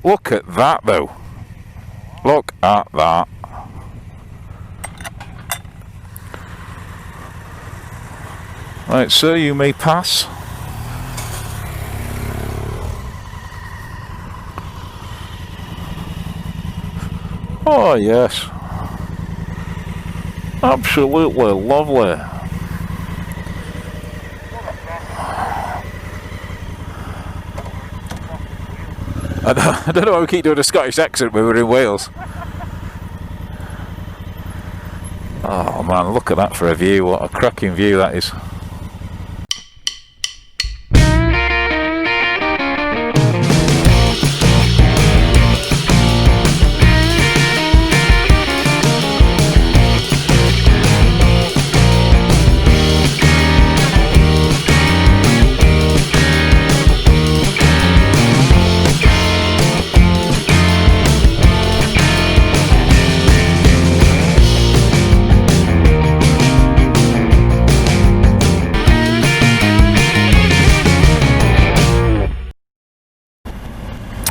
Look at that though. Look at that. Right, sir, you may pass. Oh yes. Absolutely lovely. I don't know why we keep doing a Scottish accent when we're in Wales. Oh man, look at that for a view. What a cracking view that is.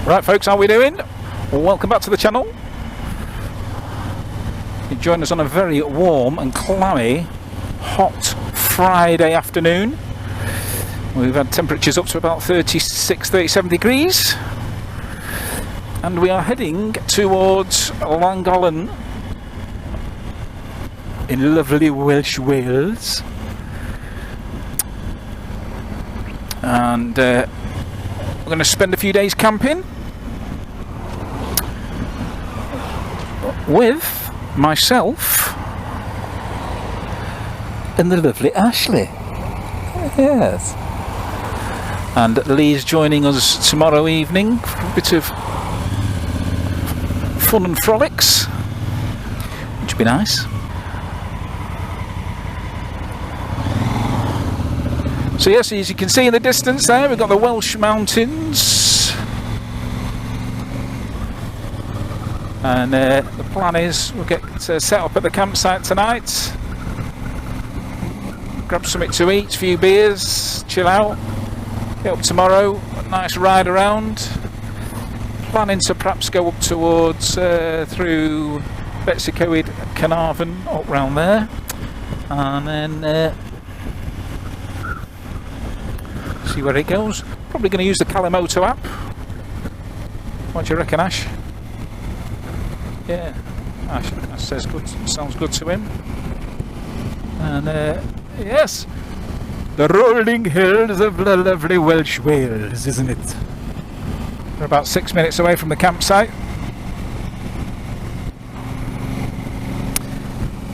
Right folks, how are we doing? Welcome back to the channel. You join us on a very warm and clammy, hot Friday afternoon. We've had temperatures up to about 36, 37 degrees. And we are heading towards Llangollen in lovely Welsh Wales. And we're going to spend a few days camping with myself and the lovely Ashley. Yes. And Lee's joining us tomorrow evening for a bit of fun and frolics, which would be nice. So yes, as you can see in the distance there, we've got the Welsh mountains. And the plan is we'll get set up at the campsite tonight, grab something to eat, a few beers, chill out, get up tomorrow, a nice ride around, planning to perhaps go up towards through Betsycoed, Carnarvon, up round there, and then see where it goes. Probably going to use the Calimoto app. What do you reckon, Ash? Yeah, Ash says good, sounds good to him. And yes, the rolling hills of the lovely Welsh Wales, isn't it? We're about 6 minutes away from the campsite.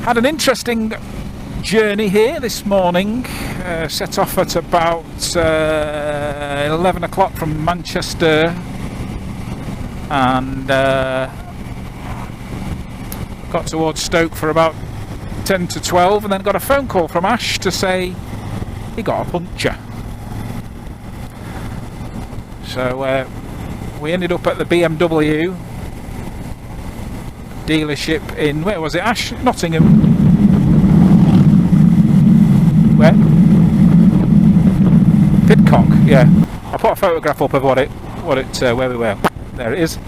Had an interesting journey here this morning. Set off at about 11 o'clock from Manchester, and got towards Stoke for about 10 to 12, and then got a phone call from Ash to say he got a puncture. So we ended up at the BMW dealership in, where was it, Ash? Nottingham. Where? Pidcock, yeah. I put a photograph up of where we were. There it is.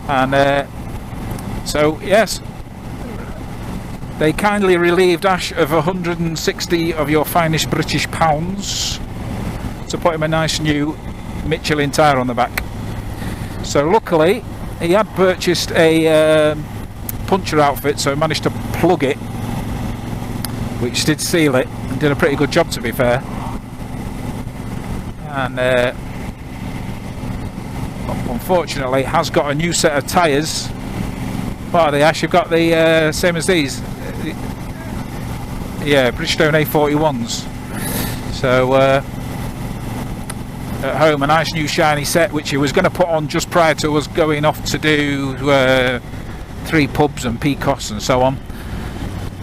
And so yes, they kindly relieved Ash of 160 of your finest British pounds to put him a nice new Michelin tyre on the back. So luckily he had purchased a puncture outfit, so he managed to plug it, which did seal it and did a pretty good job, to be fair. And unfortunately has got a new set of tyres. What are they, Ash? You've got the same as these? Yeah, Bridgestone A41s. So at home, a nice new shiny set, which he was going to put on just prior to us going off to do 3 pubs and Pecos and so on,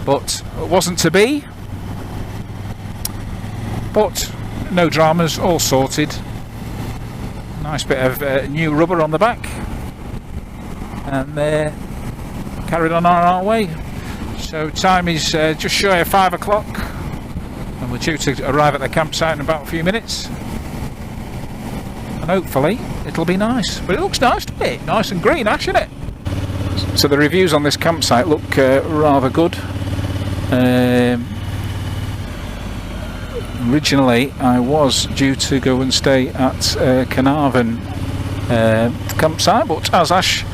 but it wasn't to be. But no dramas, all sorted. Nice bit of new rubber on the back, and carried on our way. So time is just shy of 5 o'clock, and we're due to arrive at the campsite in about a few minutes. and hopefully it'll be nice. But it looks nice, doesn't it? Nice and green ash, isn't it? So the reviews on this campsite look rather good. Originally I was due to go and stay at Carnarvon campsite, but as Ash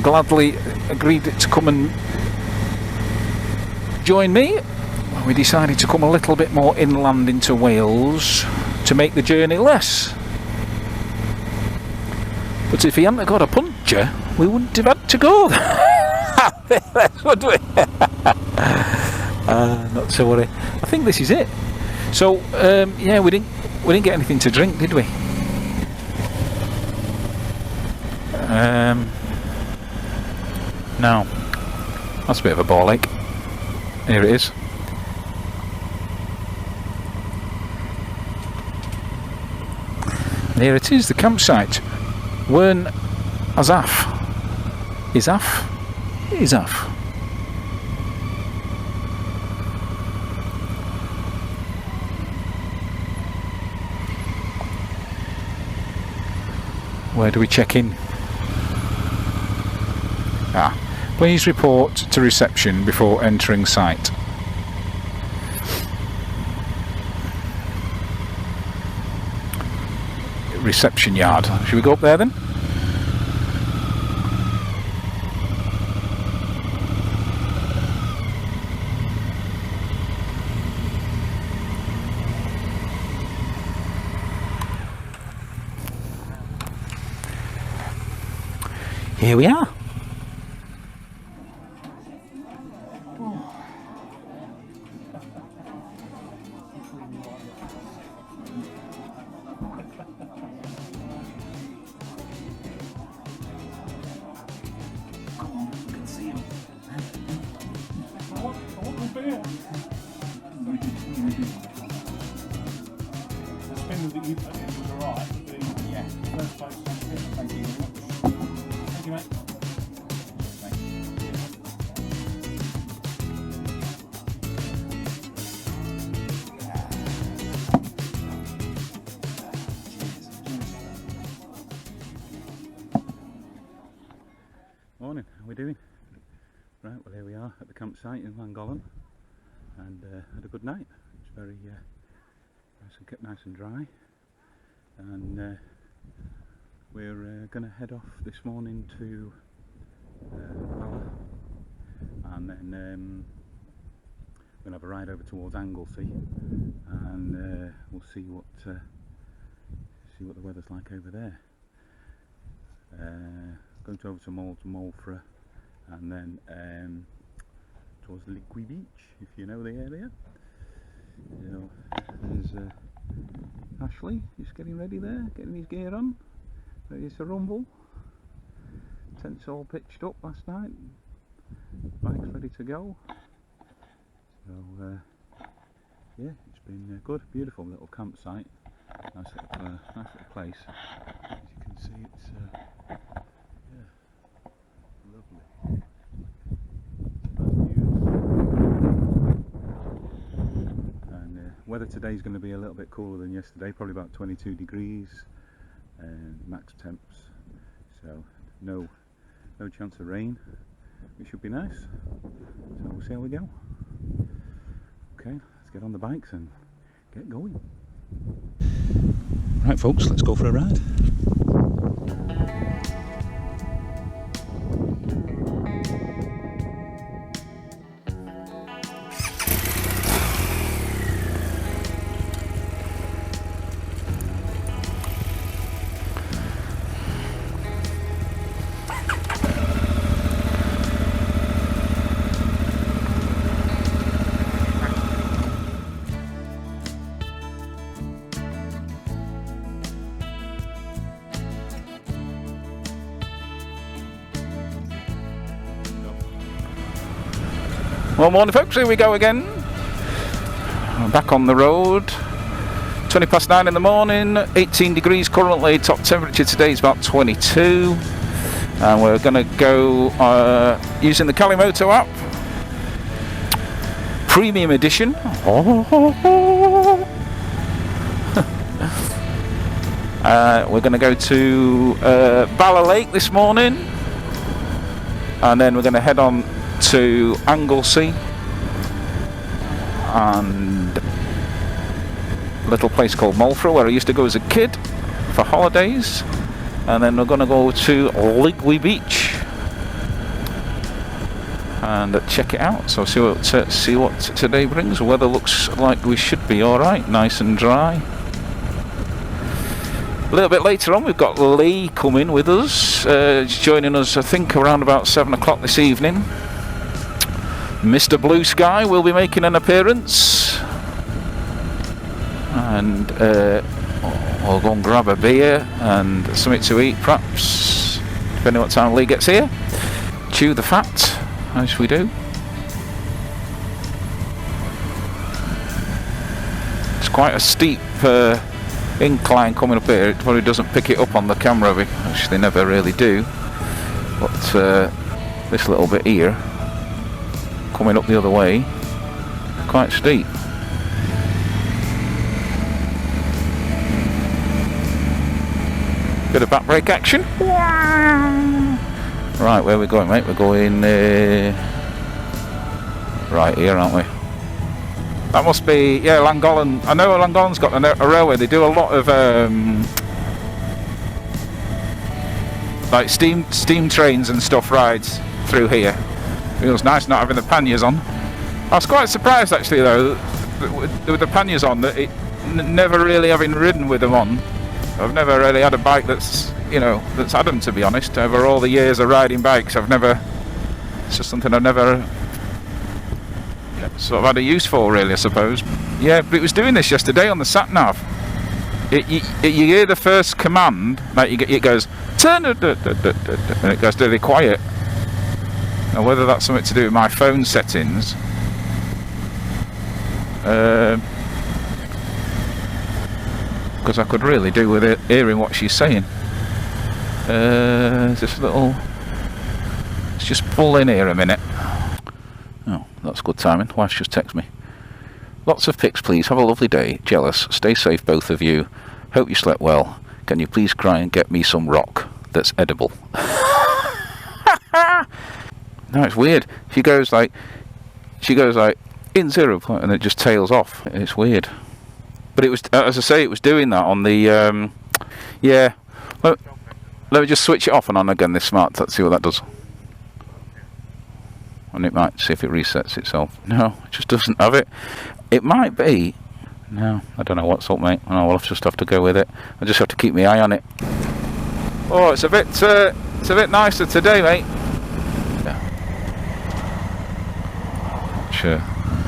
gladly agreed to come and join me, we decided to come a little bit more inland into Wales to make the journey less. But if he hadn't got a puncture, we wouldn't have had to go there, would we? Not to worry. I think this is it. So yeah, we didn't get anything to drink, did we? No. That's a bit of a ball ache. Here it is. And here it is, the campsite. Wern Azaf. Izaf? Izaf. Where do we check in? Please report to reception before entering site. Reception yard. Should we go up there then? Here we are. Morning, how are we doing? Right, well here we are at the campsite in Llangollen, and had a good night. It's very nice and dry, and we're going to head off this morning to Bala, and then we're going to have a ride over towards Anglesey, and we'll see what the weather's like over there. Going over to Maentwrog, and then towards Liquid Beach, if you know the area. So there's Ashley, just getting ready there, getting his gear on, ready to rumble. Tent's all pitched up last night, bike's ready to go. So yeah, it's been good, beautiful little campsite, nice little place. As you can see, it's lovely. And weather today is going to be a little bit cooler than yesterday, probably about 22 degrees max temps, so no chance of rain, which should be nice. So we'll see how we go. Okay, let's get on the bikes and get going. Right folks, let's go for a ride. Well, morning folks, here we go again. I'm back on the road. 20 past 9 in the morning, 18 degrees currently, top temperature today is about 22. And we're going to go using the Calimoto app. Premium edition. We're going to go to Bala Lake this morning, and then we're going to head on to Anglesey and a little place called Maentwrog where I used to go as a kid for holidays, and then we're going to go to Llangollen Beach and check it out. So see what today brings. The weather looks like we should be alright, nice and dry. A little bit later on we've got Lee coming with us, joining us I think around about 7 o'clock this evening. Mr. Blue Sky will be making an appearance, and we'll go and grab a beer and something to eat perhaps, depending what time Lee gets here. Chew the fat, as we do. It's quite a steep incline coming up here. It probably doesn't pick it up on the camera, which they never really do, but this little bit here coming up the other way, quite steep. Bit of back brake action. Right, where are we going, mate? We're going right here, aren't we? That must be, yeah, Llangollen. I know Llangollen's got a railway. They do a lot of like steam trains and stuff rides through here. It was nice not having the panniers on. I was quite surprised actually though, with the panniers on, that it never really having ridden with them on. I've never really had a bike that's, you know, that's had them, to be honest. Over all the years of riding bikes, it's just something I've never sort of had a use for, really, I suppose. Yeah, but it was doing this yesterday on the sat-nav. You hear the first command, like it goes, turn, and it goes really quiet. Now, whether that's something to do with my phone settings, because I could really do with it hearing what she's saying. Let's just pull in here a minute. Oh, that's good timing. Wife's just texted me. Lots of pics, please. Have a lovely day. Jealous. Stay safe, both of you. Hope you slept well. Can you please try and get me some rock that's edible? No, it's weird. She goes like in 0 point, and it just tails off. It's weird. But it was, as I say, it was doing that on the yeah. Let me just switch it off and on again. This smart. Let's see what that does. And it might see if it resets itself. No, it just doesn't have it. It might be. No, I don't know what's up, mate. Oh, we'll just have to go with it. I just have to keep my eye on it. Oh, it's a bit nicer today, mate. Yeah. Sure,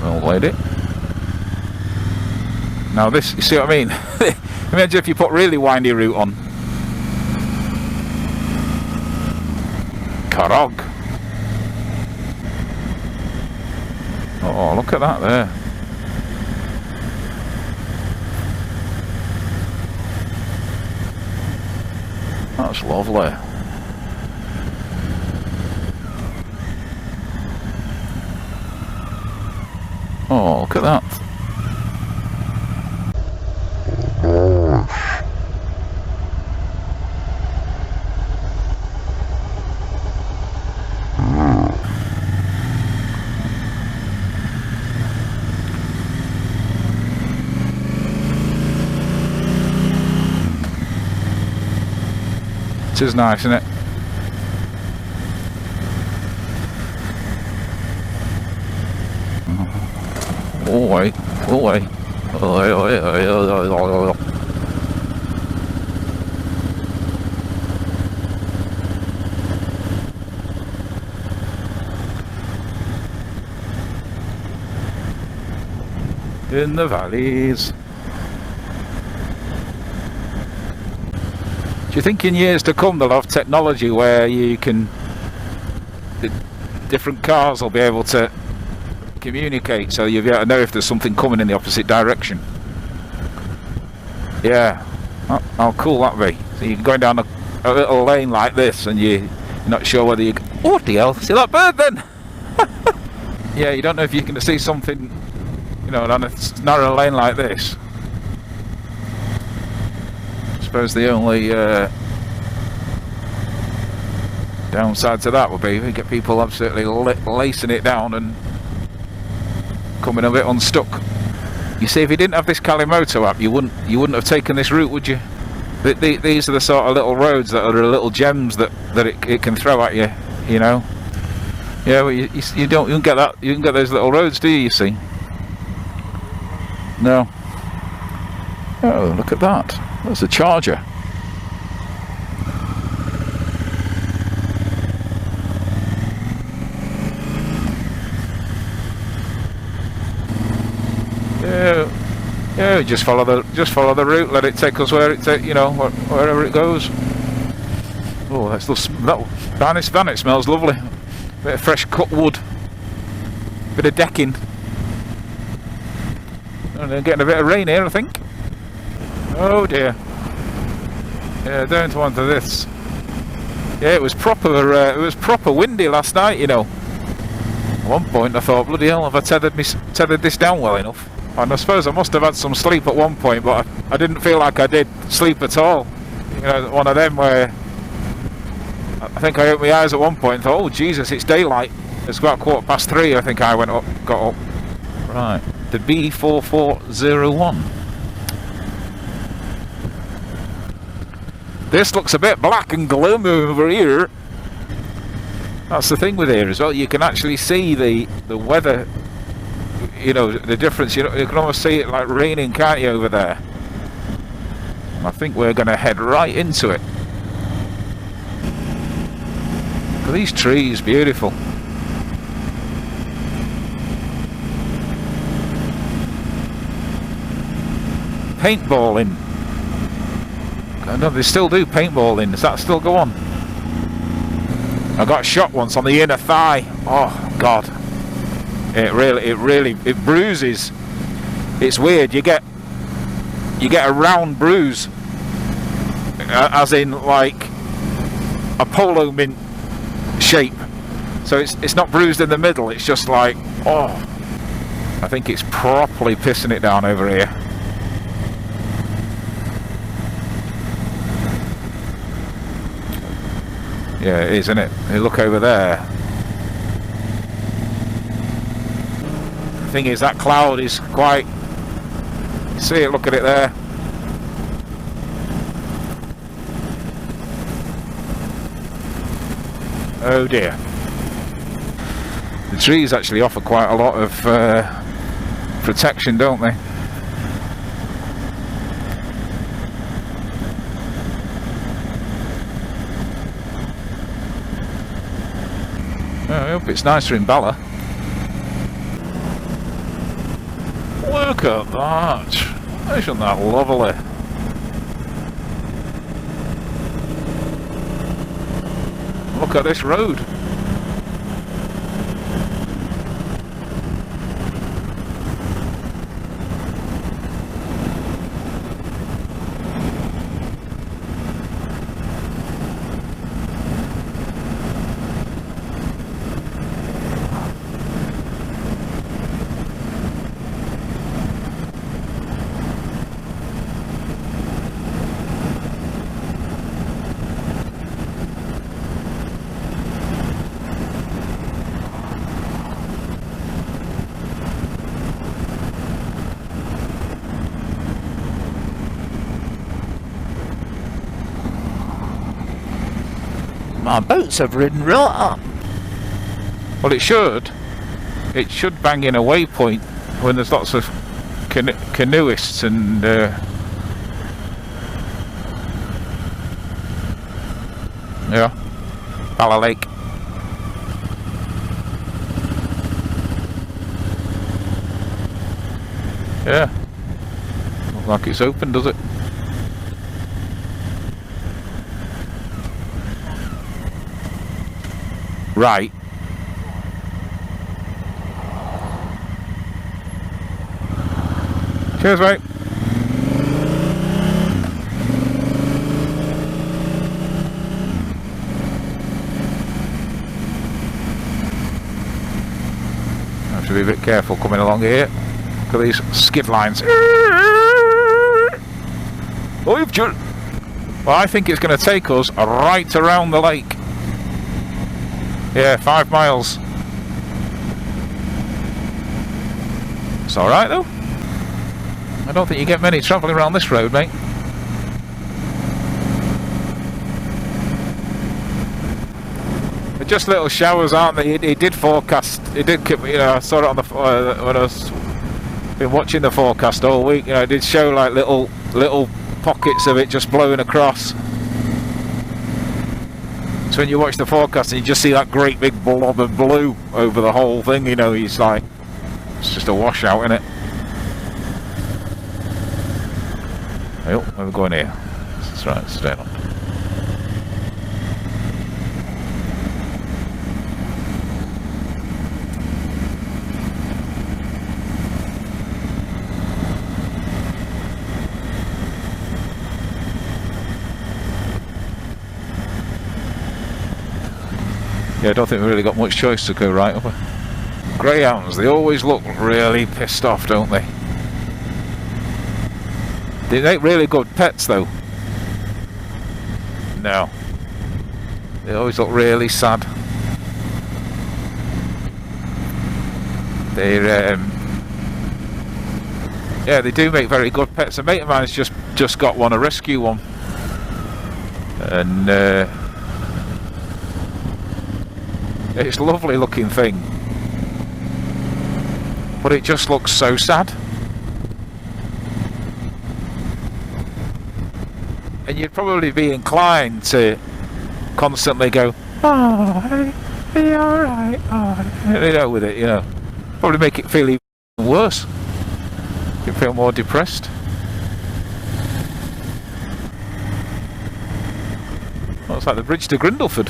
old lady. Now this, you see what I mean? Imagine if you put really windy route on. Carog. Oh, look at that there. That's lovely. Oh, look at that. It is nice, isn't it? Oh wait, oh wait. In the valleys. Do you think in years to come they'll have technology where you can, different cars will be able to communicate, so you'll be able to know if there's something coming in the opposite direction? Yeah, how cool that be? So you're going down a little lane like this and you're not sure whether you... Oh, what the hell? See that bird then? Yeah, you don't know if you can see something, you know, on a narrow lane like this. suppose the only downside to that would be we get people absolutely lacing it down and coming a bit unstuck. You see, if you didn't have this Calimoto app, you wouldn't have taken this route, would you? These are the sort of little roads that are the little gems that it can throw at you. You know. Yeah, well, you don't get that. You can get those little roads, do you? You see? No. Oh, look at that. That's a charger. Yeah, just follow the route. Let it take us where wherever it goes. Oh, that van, it smells lovely. Bit of fresh cut wood, bit of decking. And then getting a bit of rain here, I think. Oh dear. Yeah, don't want to this. Yeah, it was proper windy last night, you know. At one point I thought, bloody hell, have I tethered this down well enough? And I suppose I must have had some sleep at one point, but I didn't feel like I did sleep at all. You know, one of them where I think I opened my eyes at one point and thought, oh Jesus, it's daylight. It's about 3:15, I think I got up. Right, the B4401. This looks a bit black and gloomy over here. That's the thing with here as well, you can actually see the weather. You know, the difference, you can almost see it like raining, can't you, over there? I think we're going to head right into it. Look at these trees, beautiful. Paintballing. I know they still do paintballing. Does that still go on? I got shot once on the inner thigh. Oh God. It bruises. It's weird. You get a round bruise, as in like a polo mint shape. So it's not bruised in the middle. It's just like, oh, I think it's properly pissing it down over here. Yeah, it is, isn't it? You look over there. Thing is, that cloud is quite, you see it, look at it there. Oh dear. The trees actually offer quite a lot of protection, don't they? Oh, I hope it's nicer in Bala. Look at that! Isn't that lovely? Look at this road. My boats have ridden right up. Well, it should bang in a waypoint when there's lots of canoeists and yeah, Bala Lake. Yeah, looks like it's open, does it? Right. Cheers, mate. I should be a bit careful coming along here. Look at these skid lines. Well, I think it's going to take us right around the lake. Yeah, 5 miles. It's alright though. I don't think you get many travelling around this road, mate. They're just little showers, aren't they? He did forecast. He did, you know. I saw it on the when I was been watching the forecast all week. You know, it did show like little pockets of it just blowing across. So when you watch the forecast and you just see that great big blob of blue over the whole thing, you know, it's like it's just a washout, isn't it? Oh, where are we going here? That's right, straight on. Yeah, I don't think we've really got much choice to go right, have we? Greyhounds, they always look really pissed off, don't they? They make really good pets though. No. They always look really sad. They're yeah, they do make very good pets. A mate of mine's just got one, a rescue one. And it's a lovely looking thing. But it just looks so sad. And you'd probably be inclined to constantly go, oh, are you alright? Oh, you know, with it, you know. Probably make it feel even worse. You feel more depressed. Well, it's like the bridge to Grindleford.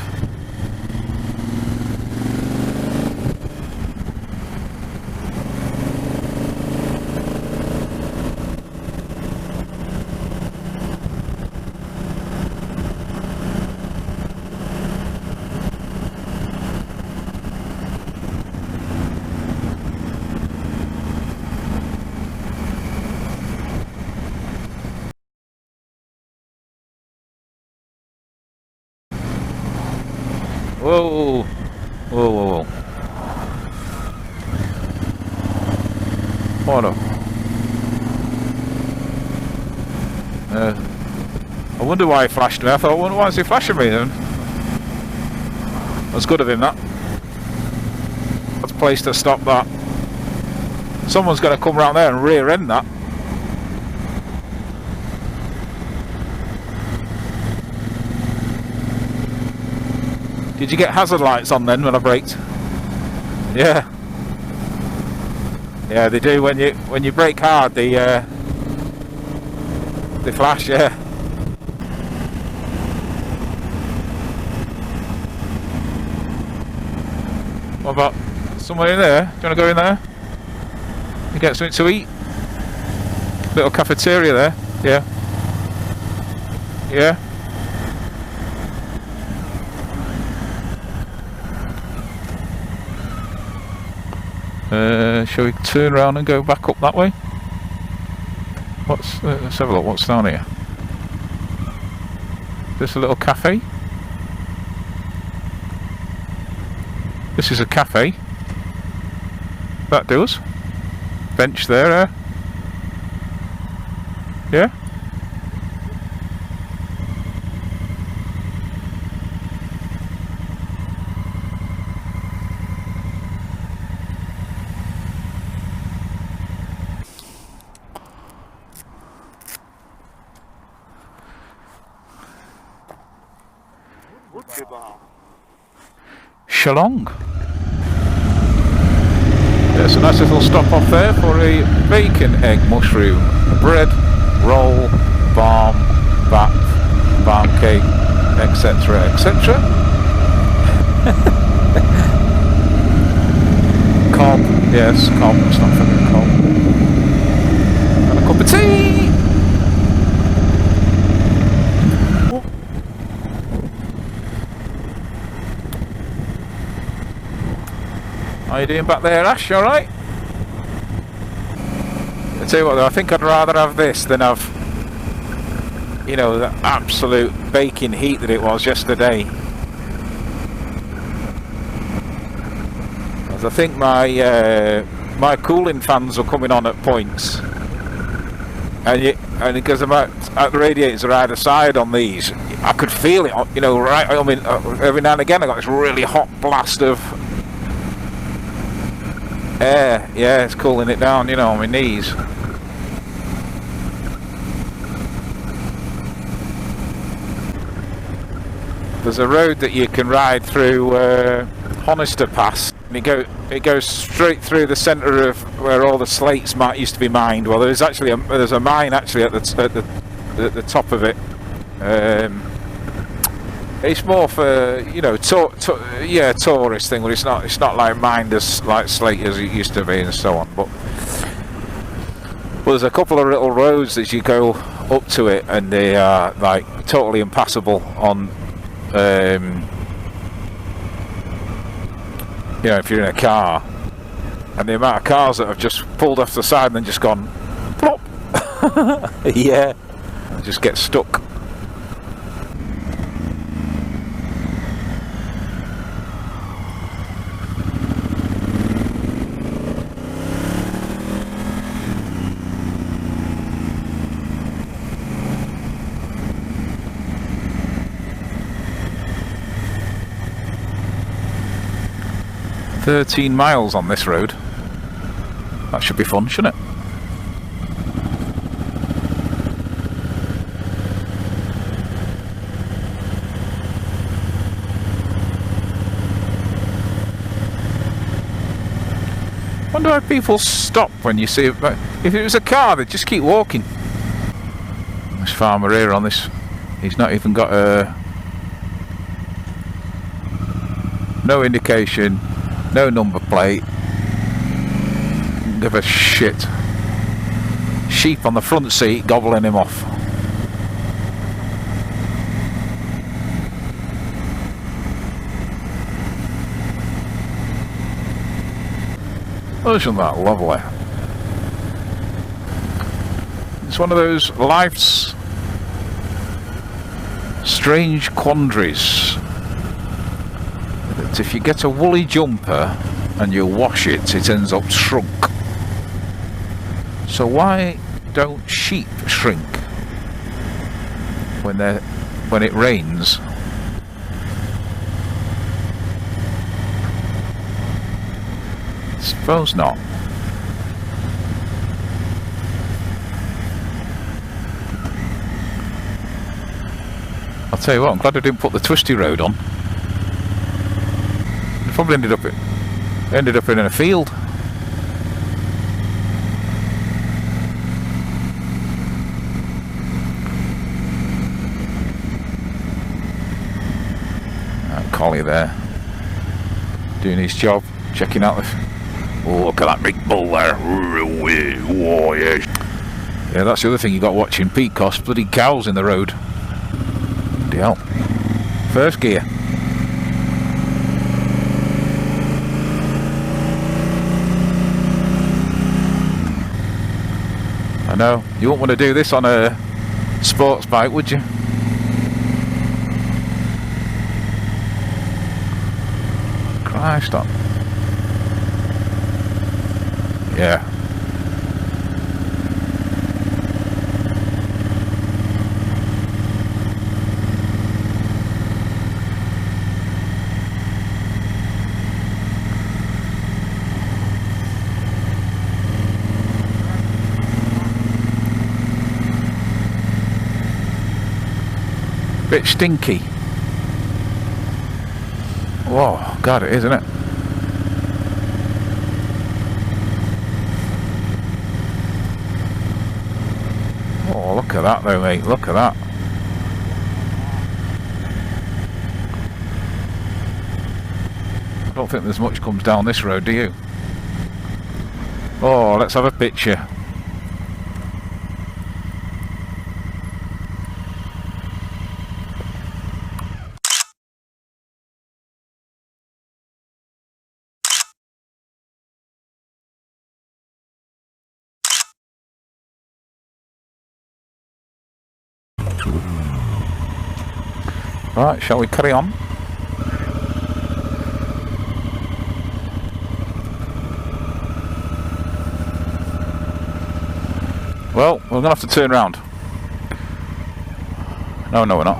Whoa, whoa, whoa, whoa. Oh no. I wonder why he flashed me. I thought, I wonder why is he flashing me then? That's good of him, that. That's a place to stop that. Someone's going to come round there and rear end that. Did you get hazard lights on then when I braked? Yeah. Yeah, they do when you brake hard. They flash. Yeah. What about somewhere in there? Do you want to go in there? You get something to eat? Little cafeteria there. Yeah. Yeah. Shall we turn around and go back up that way? Let's have a look. What's down here? This a little cafe. This is a cafe. That does. Bench there. Yeah. Shillong. There's a nice little stop off there for a bacon, egg, mushroom, bread, roll, barm, bat, barm cake, etc., etc. Cob, yes, cob, let's not forget cob. And a cup of tea! How you doing back there, Ash? You alright? I tell you what though, I think I'd rather have this than have you know, the absolute baking heat that it was yesterday. As I think my cooling fans were coming on at points, and because I'm at the radiators are either side on these, I could feel it, you know, right. I mean, every now and again I got this really hot blast of air. Yeah, it's cooling it down, you know, on my knees. There's a road that you can ride through Honister Pass, and it goes straight through the centre of where all the slates used to be mined. Well, there's a mine actually at the top of it. It's more for, you know, tourist thing, but it's not like mined as like Slate as it used to be and so on. But there's a couple of little roads as you go up to it, and they are like totally impassable on. You know, if you're in a car, and the amount of cars that have just pulled off the side and then just gone plop. Yeah, just get stuck. "13 miles on this road. That should be fun, shouldn't it?" Wonder why people stop when you see it. If it was a car, they'd just keep walking. This farmer here on this, he's not even got no indication. No number plate. Give a shit. Sheep on the front seat gobbling him off. Oh, isn't that lovely? It's one of those life's strange quandaries. If you get a woolly jumper and you wash it, it ends up shrunk. So why don't sheep shrink when it rains? I suppose not. I'll tell you what, I'm glad I didn't put the twisty road on. Probably ended up in a field. Collie there, doing his job, checking out the. Oh, look at that big bull there! Oh, yeah. Yeah, that's the other thing you got watching Peacock's bloody cows in the road. Bloody hell! First gear. I know, you wouldn't want to do this on a sports bike, would you? Christ on. Yeah. Bit stinky. Whoa, God, it is, isn't it? Oh, look at that though, mate, look at that. I don't think there's much comes down this road, do you? Oh, let's have a picture. Right, shall we carry on? Well, we're going to have to turn round. No, we're not.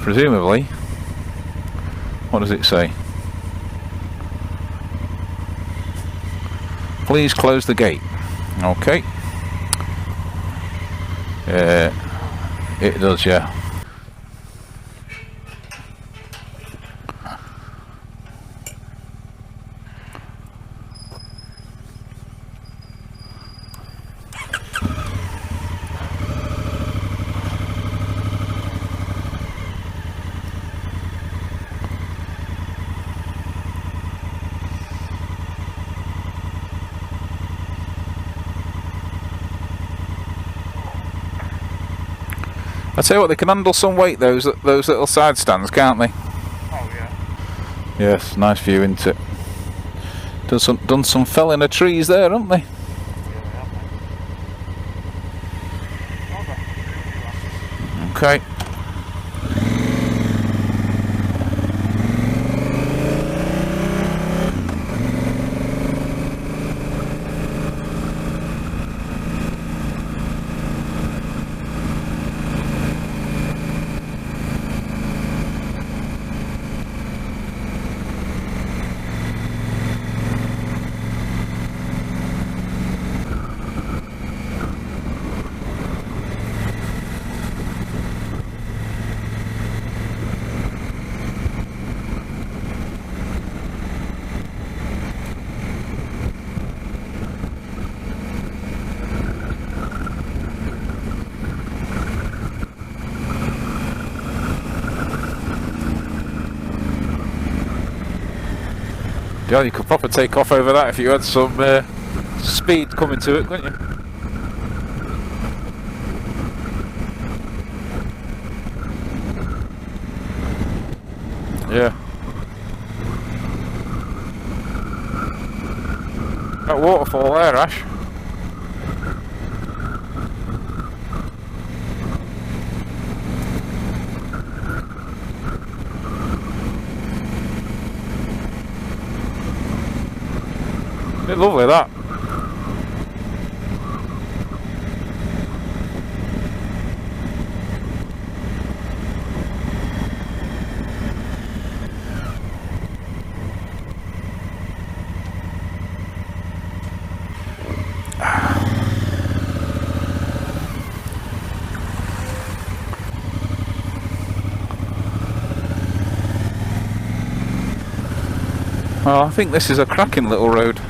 Presumably. What does it say? Please close the gate. Okay. It does, yeah. I tell you what, they can handle some weight, those little side stands, can't they? Oh yeah. Yes, nice view, isn't it? Done some felling of trees there, haven't they? Okay. Yeah, you could proper take off over that if you had some speed coming to it, couldn't you? Yeah. That waterfall there, Ash. It's lovely, that. Well, I think this is a cracking little road.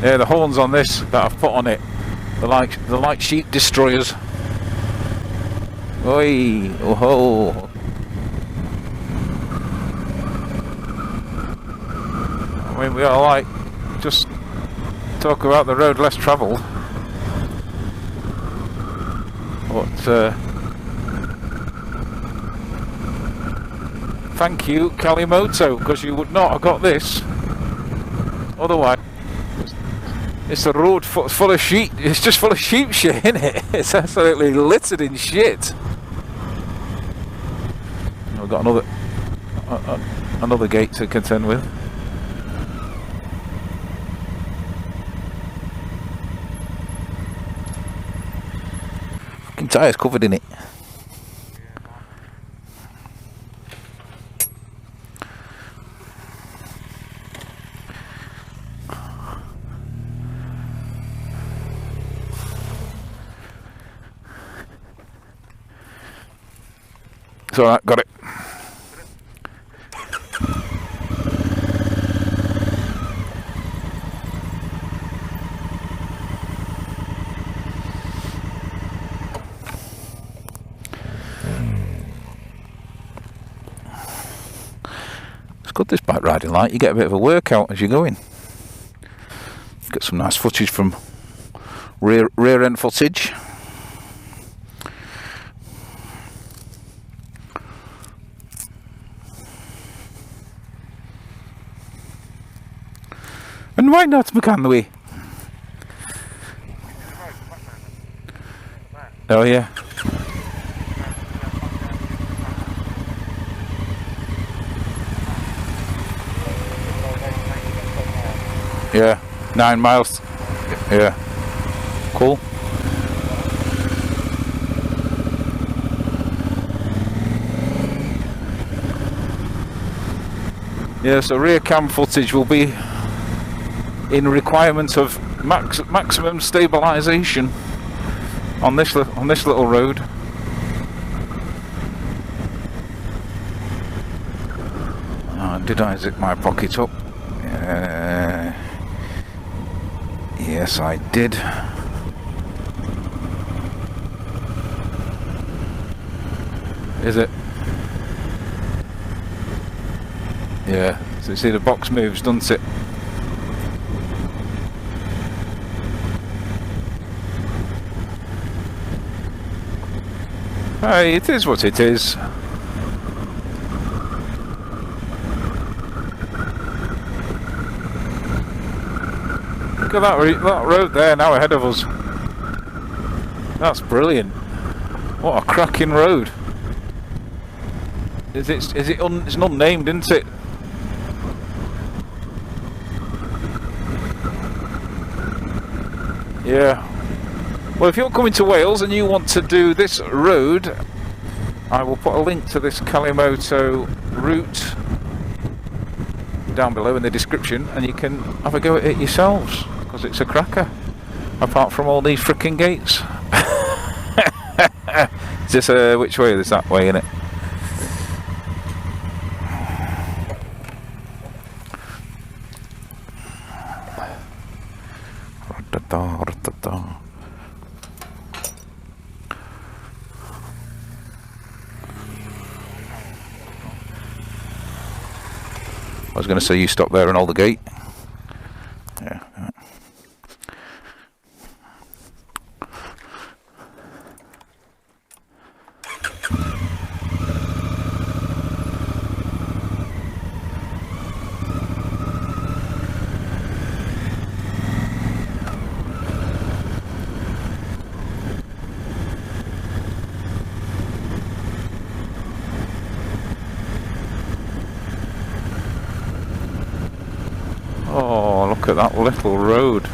Yeah, the horns on this that I've put on it, they're like sheep destroyers. Oi, oh ho. I mean, we are like, just talk about the road less travelled. But thank you, Calimoto, because you would not have got this otherwise. It's a road full of sheep. It's just full of sheep shit, isn't it? It's absolutely littered in shit. We've got another gate to contend with. Fucking tyres covered in it. It's alright, got it. good, this bike riding like. You get a bit of a workout as you're going. Get some nice footage from rear end footage. And why not, McCanwy? Oh yeah. Yeah, 9 miles. Yeah, cool. Yeah, so rear cam footage will be in requirement of maximum stabilisation on this little road. Oh, did I zip my pocket up? Yes, I did. Is it? Yeah. So you see the box moves, doesn't it? Hey, it is what it is. Look at that road there now ahead of us. That's brilliant. What a cracking road. It's unnamed, isn't it? Yeah. Well, if you're coming to Wales and you want to do this road, I will put a link to this Calimoto route down below in the description, and you can have a go at it yourselves, because it's a cracker. Apart from all these frickin' gates. Is this which way? Is that way, innit? I was going to say you stop there and hold the gate. Yeah. Oh, look at that little road.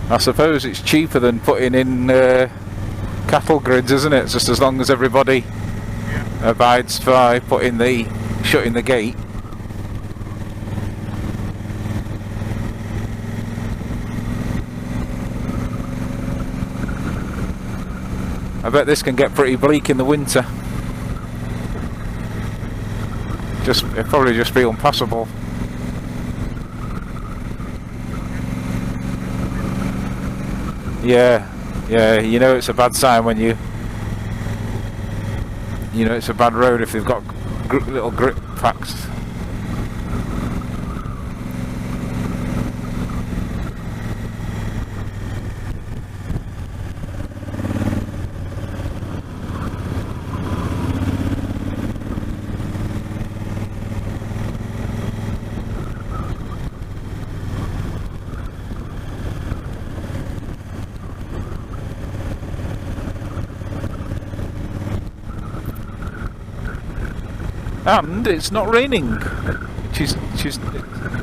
I suppose it's cheaper than putting in cattle grids, isn't it? Just as long as everybody abides by shutting the gate. I bet this can get pretty bleak in the winter. It'll probably just be unpassable. Yeah, you know it's a bad sign when you know it's a bad road if they've got little grip packs. And it's not raining,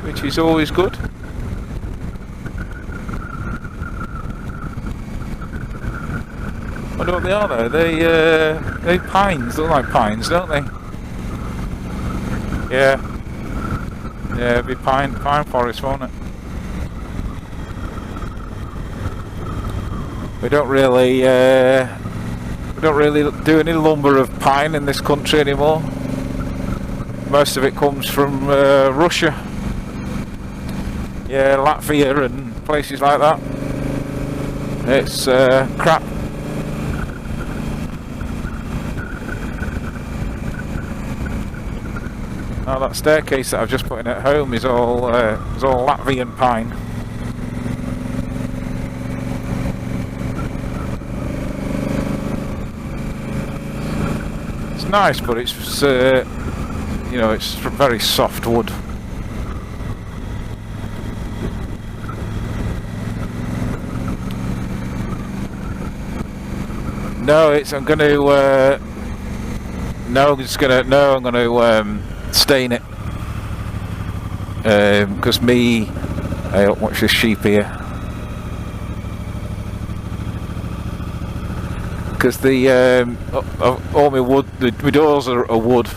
which is always good. I wonder what they are though. They pines. They look like pines, don't they? Yeah, it'd be pine forest, won't it? We don't really do any lumber of pine in this country anymore. Most of it comes from Russia. Yeah, Latvia and places like that. It's crap. Now that staircase that I've just put in at home is all Latvian pine. It's nice, but it's you know, it's very soft wood. No, I'm going to. I'm going to stain it. Because watch this sheep here. Because all my wood, my doors are wood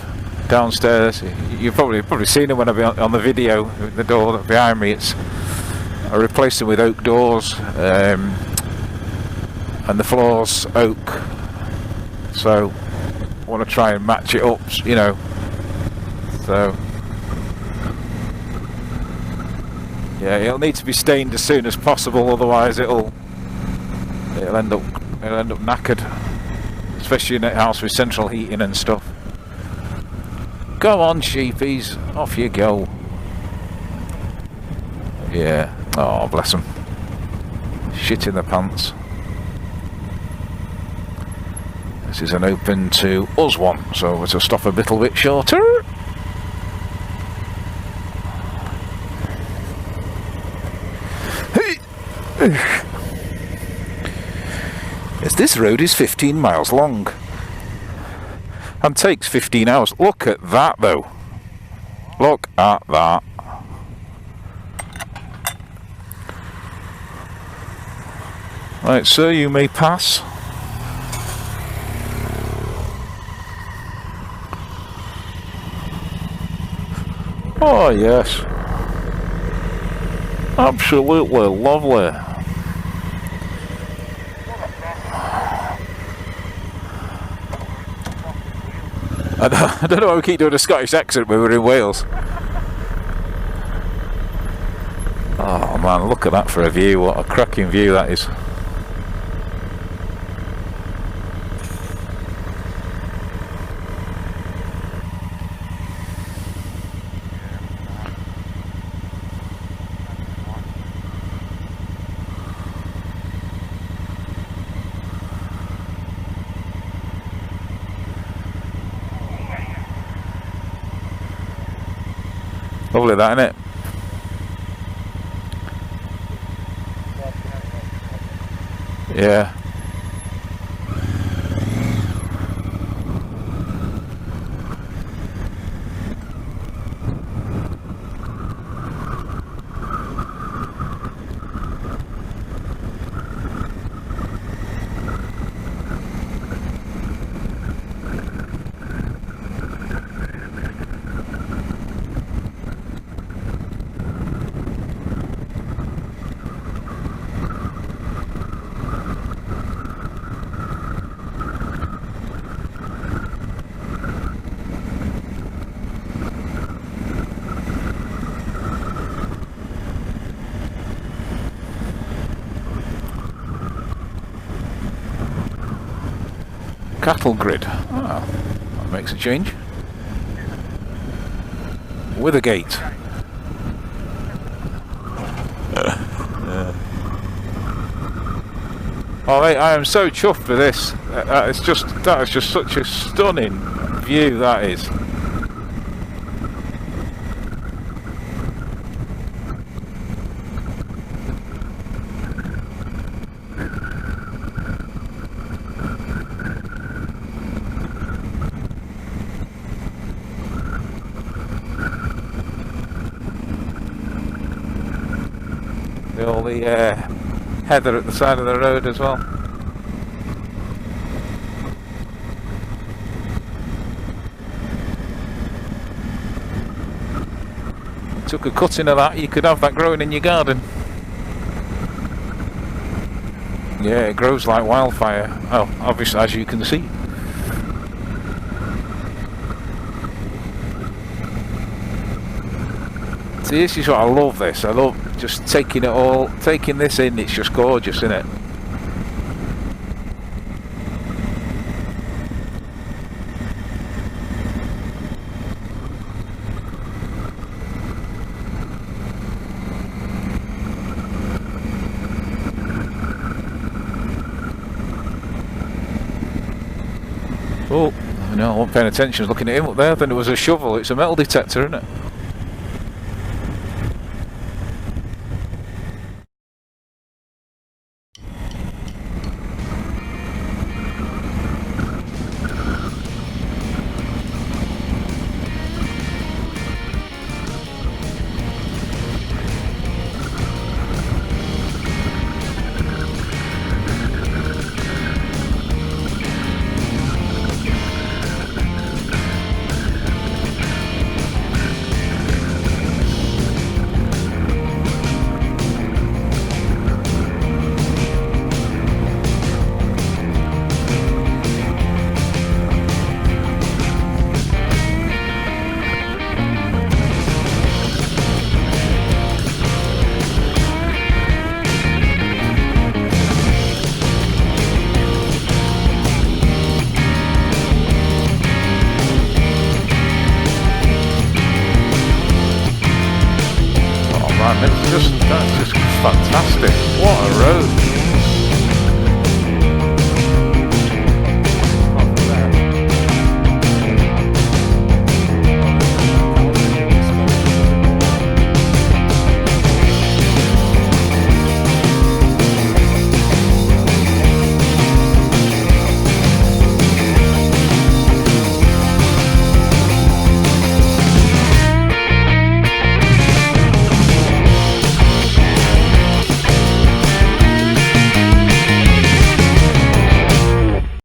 downstairs. You've probably seen them when I've been on the video. The door behind me, I replaced them with oak doors. And the floor's oak, so I want to try and match it up, you know. So yeah, it'll need to be stained as soon as possible, otherwise it'll end up knackered, especially in a house with central heating and stuff. Go on, sheepies, off you go. Yeah, oh bless them, shit in the pants. This is an open to us one, so we'll stop a little bit shorter. Yes, this road is 15 miles long and takes 15 hours. Look at that though. Look at that. Right, sir, you may pass. Oh yes, absolutely lovely. I don't know why we keep doing a Scottish accent when we're in Wales. Oh man, look at that for a view, what a cracking view that is. Lovely that, isn't it? Yeah. Cattle grid. Oh, that makes a change. With a gate. Oh mate, I am so chuffed with this. That is just such a stunning view, that is. All the heather at the side of the road as well. Took a cutting of that, you could have that growing in your garden. Yeah, it grows like wildfire. Oh, obviously, as you can see. See, this is what I love. This I love just taking this in. It's just gorgeous, isn't it? Oh, no, I wasn't paying attention. I was looking at him up there. Then it was a shovel. It's a metal detector, isn't it? That's just fantastic. What a road.